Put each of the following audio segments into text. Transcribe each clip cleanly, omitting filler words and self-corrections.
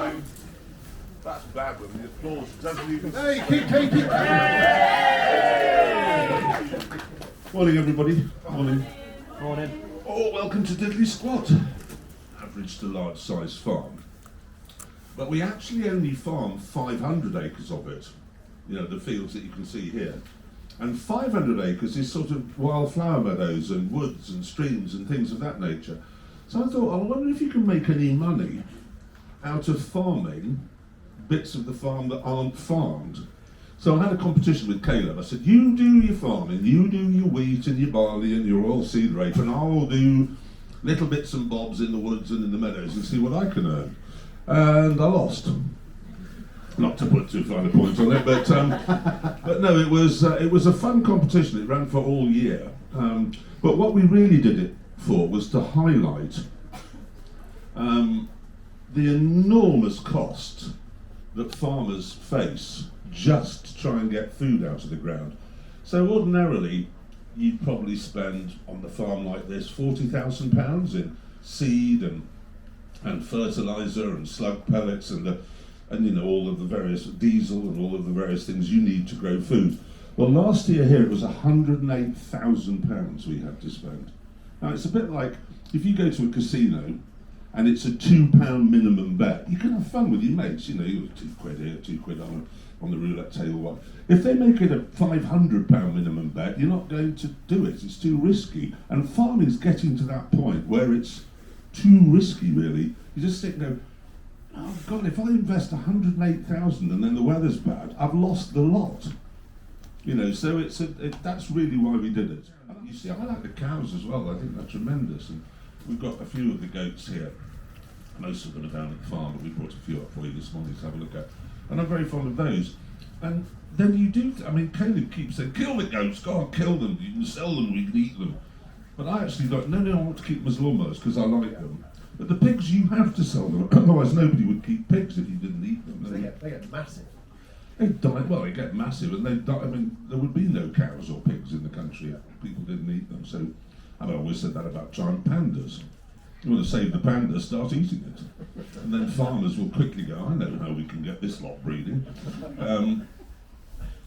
time. That's bad when the applause doesn't even... Hey, keep taking. Morning, everybody. Morning. Morning. Oh, welcome to Diddley Squat. Average to large size farm. But we actually only farm 500 acres of it. You know, the fields that you can see here. And 500 acres is sort of wildflower meadows and woods and streams and things of that nature. So I thought, I wonder if you can make any money out of farming bits of the farm that aren't farmed. So I had a competition with Kaleb. I said, you do your farming, you do your wheat and your barley and your oilseed rape, and I'll do little bits and bobs in the woods and in the meadows and see what I can earn. And I lost. Not to put too fine a point on it, but no, it was a fun competition. It ran for all year. But what we really did it for was to highlight the enormous cost that farmers face just to try and get food out of the ground. So ordinarily, you'd probably spend on the farm like this £40,000 in seed and fertilizer and slug pellets and you know, all of the various diesel and all of the various things you need to grow food. Well, last year here it was £108,000 we had to spend. Now it's a bit like if you go to a casino and it's a £2 minimum bet, you can have fun with your mates, you know, you £2 here, £2 on the roulette table. If they make it a £500 minimum bet, you're not going to do it, it's too risky. And farming's getting to that point where it's too risky really. You just think, no, oh God, if I invest 108,000 and then the weather's bad, I've lost the lot. You know, so that's really why we did it. You see, I like the cows as well. I think they're tremendous, and we've got a few of the goats here. Most of them are down at the farm, but we brought a few up for you this morning to have a look at. And I'm very fond of those. And then you do, I mean, Kaleb keeps saying, kill the goats, go on, kill them, you can sell them, we can eat them. But I actually don't, no, I want to keep them as lawnmowers because I like them. But the pigs, you have to sell them, otherwise nobody would keep pigs if you didn't eat them. They get massive. They die, well, they get massive, and they die. I mean, there would be no cows or pigs in the country if people didn't eat them. So, I've always said that about giant pandas. You want to save the pandas, start eating it. And then farmers will quickly go, I know how we can get this lot breeding.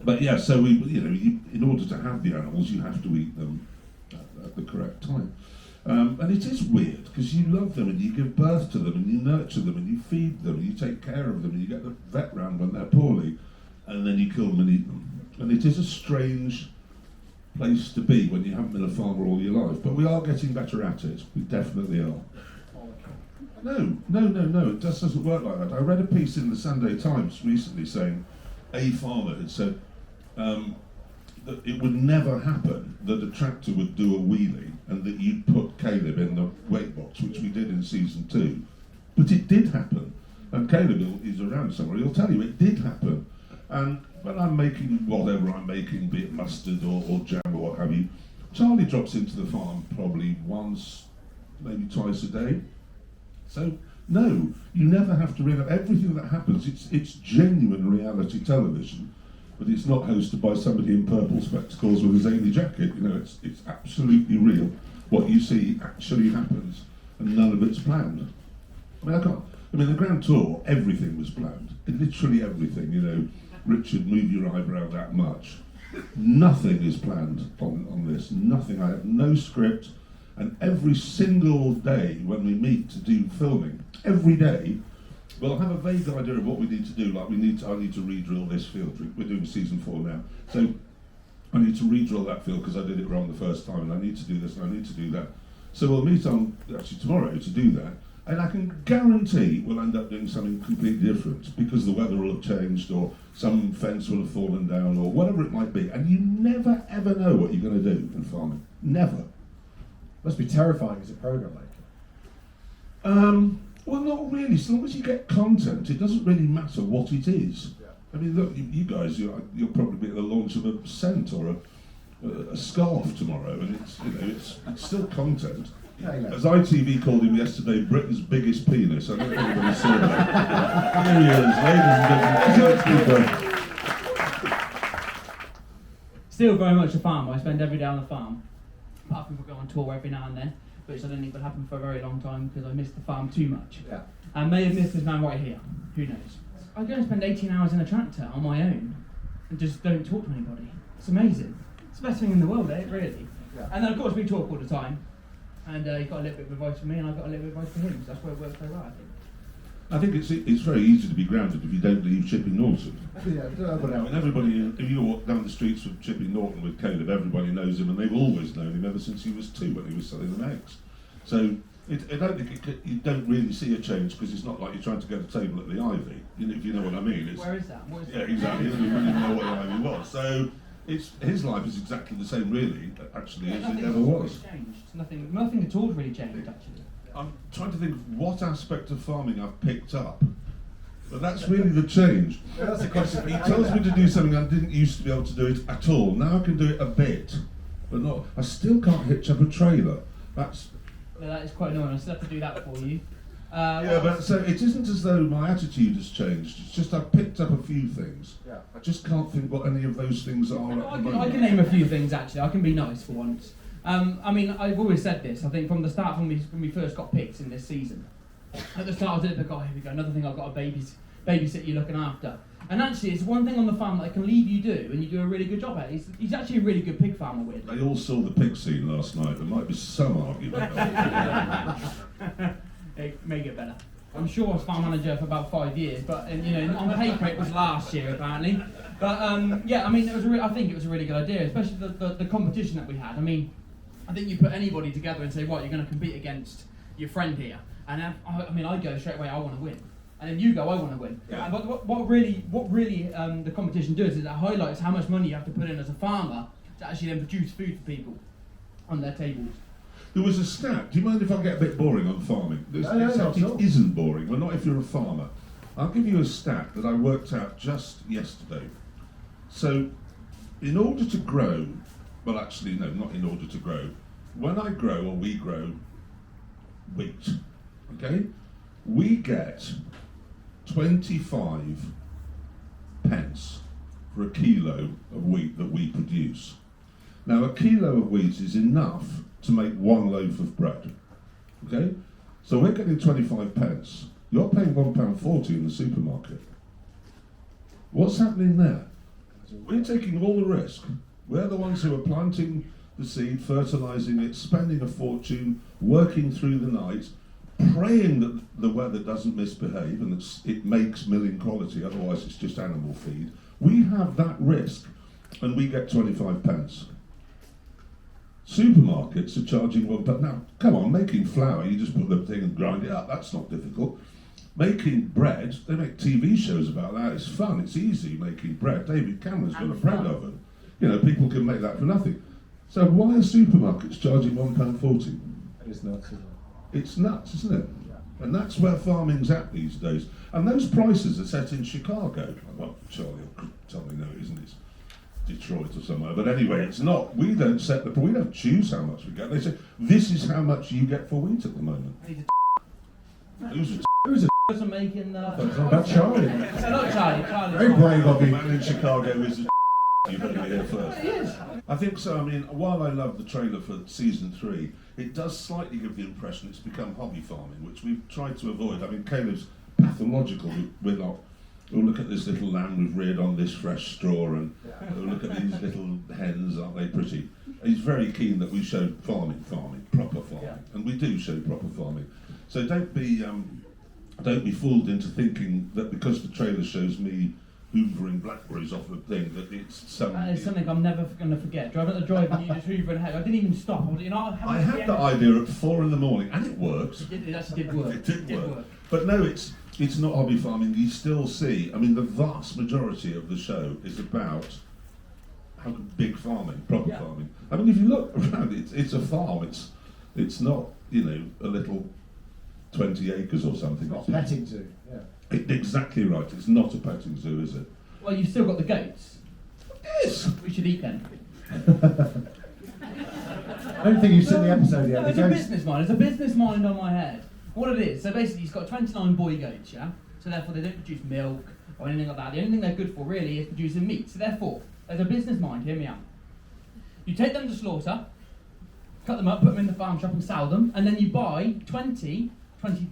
But yeah, so in order to have the animals, you have to eat them at the correct time. And it is weird, because you love them, and you give birth to them, and you nurture them, and you feed them, and you take care of them, and you get the vet round when they're poorly, and then you kill them and eat them. And it is a strange place to be when you haven't been a farmer all your life, but we are getting better at it. We definitely are. No, it just doesn't work like that. I read a piece in the Sunday Times recently saying a farmer had said that it would never happen that a tractor would do a wheelie and that you'd put Kaleb in the weight box, which we did in season 2. But it did happen. And Kaleb is around somewhere, he'll tell you it did happen. And when I'm making whatever I'm making, be it mustard or jam or what have you, Charlie drops into the farm probably once, maybe twice a day. So, no, you never have to ring up. Everything that happens, it's genuine reality television, but it's not hosted by somebody in purple spectacles with a zany jacket. You know, it's absolutely real. What you see actually happens, and none of it's planned. I mean, the Grand Tour, everything was planned. Literally everything, you know. Richard, move your eyebrow that much. Nothing is planned on this, nothing. I have no script, and every single day when we meet to do filming, every day, we'll have a vague idea of what we need to do, like I need to re-drill this field. We're doing season 4 now, so I need to re-drill that field because I did it wrong the first time, and I need to do this and I need to do that. So we'll meet on, actually tomorrow, to do that. And I can guarantee we'll end up doing something completely different because the weather will have changed or some fence will have fallen down or whatever it might be. And you never ever know what you're going to do in farming. Never. Must be terrifying as a programme maker. Well, not really. As long as you get content, it doesn't really matter what it is. Yeah. I mean, look, you guys, you'll probably be at the launch of a scent or a scarf tomorrow, and it's still content. As ITV called him yesterday, Britain's biggest penis. I don't know if anybody saw that. Here he is, ladies and gentlemen. Still very much a farmer. I spend every day on the farm, apart from we go on tour every now and then. which I don't think will happen for a very long time because I missed the farm too much. Yeah. And may have missed this man right here. Who knows? I go and spend 18 hours in a tractor on my own and just don't talk to anybody. It's amazing. It's the best thing in the world, really. Yeah. And then, of course, we talk all the time. And he got a little bit of advice from me, and I got a little bit of advice from him. So that's where it works very well, I think. I think it's very easy to be grounded if you don't leave Chipping Norton. Yeah, I mean, everybody, if you walk down the streets of Chipping Norton with Kaleb, everybody knows him, and they've always known him ever since he was 2 when he was selling them eggs. So I don't think you don't really see a change because it's not like you're trying to get a table at the Ivy, if you know what I mean. Where is that? What is yeah, exactly. You didn't even know what the Ivy was. So his life is exactly the same, really, actually, as it ever was. Changed. Nothing at all really changed, actually. I'm trying to think of what aspect of farming I've picked up. But that's really the change. Yeah, that's a question. He tells me to do something I didn't used to be able to do it at all. Now I can do it a bit, but not. I still can't hitch up a trailer. That's. No, that is quite annoying. I still have to do that for you. Yeah, but so it isn't as though my attitude has changed. It's just I've picked up a few things. Yeah. I just can't think what any of those things are. I can name a few things actually. I can be nice for once. I mean, I've always said this. I think from the start, when we first got picked in this season, at the start I was a little bit, oh, here we go, another thing I've got to babysit you looking after. And actually, it's one thing on the farm that I can leave you do, and you do a really good job at it. He's actually a really good pig farmer, weirdly. They all saw the pig scene last night. There might be some argument. It may get better. I'm sure I was farm manager for about 5 years, but on paper it was last year apparently. But yeah, I mean, I think it was a really good idea, especially the competition that we had. I mean, I think you put anybody together and say, right, you're going to compete against your friend here, and I go straight away, I want to win, and then you go, I want to win. Yeah. And what really the competition does is it highlights how much money you have to put in as a farmer to actually then produce food for people on their tables. There was a stat. Do you mind if I get a bit boring on farming? No, it isn't boring, but not if you're a farmer. I'll give you a stat that I worked out just yesterday. So, in order to grow, well actually no, not in order to grow, when I grow or we grow wheat, okay, we get 25 pence for a kilo of wheat that we produce. Now a kilo of wheat is enough to make one loaf of bread, okay? So we're getting 25 pence. You're paying £1.40 in the supermarket. What's happening there? We're taking all the risk. We're the ones who are planting the seed, fertilising it, spending a fortune, working through the night, praying that the weather doesn't misbehave and that it makes milling quality, otherwise it's just animal feed. We have that risk and we get 25 pence. Supermarkets are charging £1. Now, come on, making flour, you just put the thing and grind it up, that's not difficult. Making bread, they make TV shows about that, it's fun, it's easy making bread. David Cameron's got a bread oven. People can make that for nothing. So why are supermarkets charging £1.40? It's nuts, isn't it? It's nuts, isn't it? Yeah. And that's where farming's at these days. And those prices are set in Chicago. Well, Charlie will tell me no, it isn't. It's Detroit or somewhere. But anyway, it's not. We don't we don't choose how much we get. They say, this is how much you get for wheat at the moment. Who's a Who's making It's about Charlie. not Charlie. Very brave of the you. man in Chicago is a you heard me here first. It is. I think so. I mean, while I love the trailer for season 3, it does slightly give the impression it's become hobby farming, which we've tried to avoid. I mean, Kaleb's pathological. We're not. We'll look at this little lamb we've reared on this fresh straw, and we'll look at these little hens, aren't they pretty? He's very keen that we show farming, proper farming, and we do show proper farming. So don't be fooled into thinking that because the trailer shows me hoovering blackberries off a thing that it's some. That is something I'm never going to forget. Driving at the drive and you just hoovering ahead. I didn't even stop. I had that idea at 4 in the morning, and it worked. It actually did work. It did work. But no, it's not hobby farming. You still see. I mean, the vast majority of the show is about how big farming, proper farming. I mean, if you look around, it's a farm. It's not a little 20 acres or something. It's not petting zoo. Yeah. Exactly right. It's not a petting zoo, is it? Well, you've still got the goats. Yes. We should eat them. I don't think you've seen the episode yet. No, there's a business mind. There's a business mind on my head. What it is, so basically he's got 29 boy goats, yeah? So therefore they don't produce milk or anything like that. The only thing they're good for really is producing meat. So therefore, there's a business mind, hear me out. You take them to slaughter, cut them up, put them in the farm shop and sell them, and then you buy 20,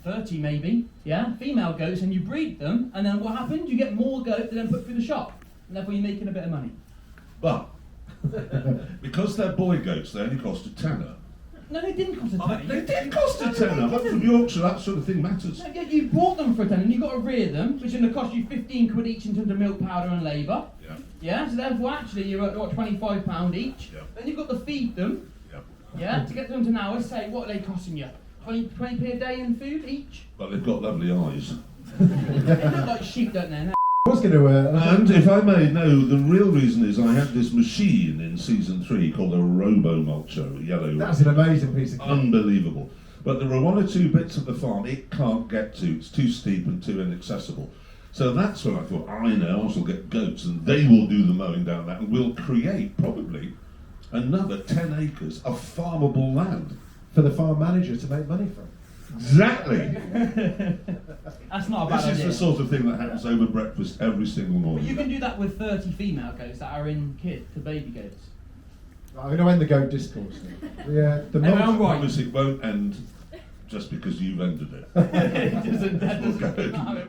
30 maybe, yeah, female goats, and you breed them, and then what happens? You get more goats to then put through the shop, and therefore you're making a bit of money. But because they're boy goats, they only cost a tenner. No, they didn't cost a tenner. They did cost a tenner. I'm from Yorkshire, that sort of thing matters. No, yeah, you bought them for a tenner, and you've got to rear them, which is going to cost you 15 quid each in terms of milk powder and labour. Yeah. Yeah, so therefore actually you're at what, £25 each. Yeah. Then you've got to feed them. Yeah. Yeah, to get them to now, say what are they costing you? 20p a day in food each? But they've got lovely eyes. They look like sheep, don't they? I was going to. And if I may know, the real reason is I had this machine in season 3 called a Robo-Mulcher, a yellow. That's an amazing piece of kit. Unbelievable. But there were one or two bits of the farm it can't get to. It's too steep and too inaccessible. So that's when I thought, I know, I shall get goats and they will do the mowing down that and we'll create probably another 10 acres of farmable land. For the farm manager to make money from. Exactly. That's not a bad This is idea. the sort of thing that happens over breakfast every single But morning. you can do that with 30 female goats that are in kid to baby goats. I'm going to end the goat discourse. The Anyway, I'm mulch- right. Promise it won't end just because you've ended it. It doesn't- that doesn't- Okay. no,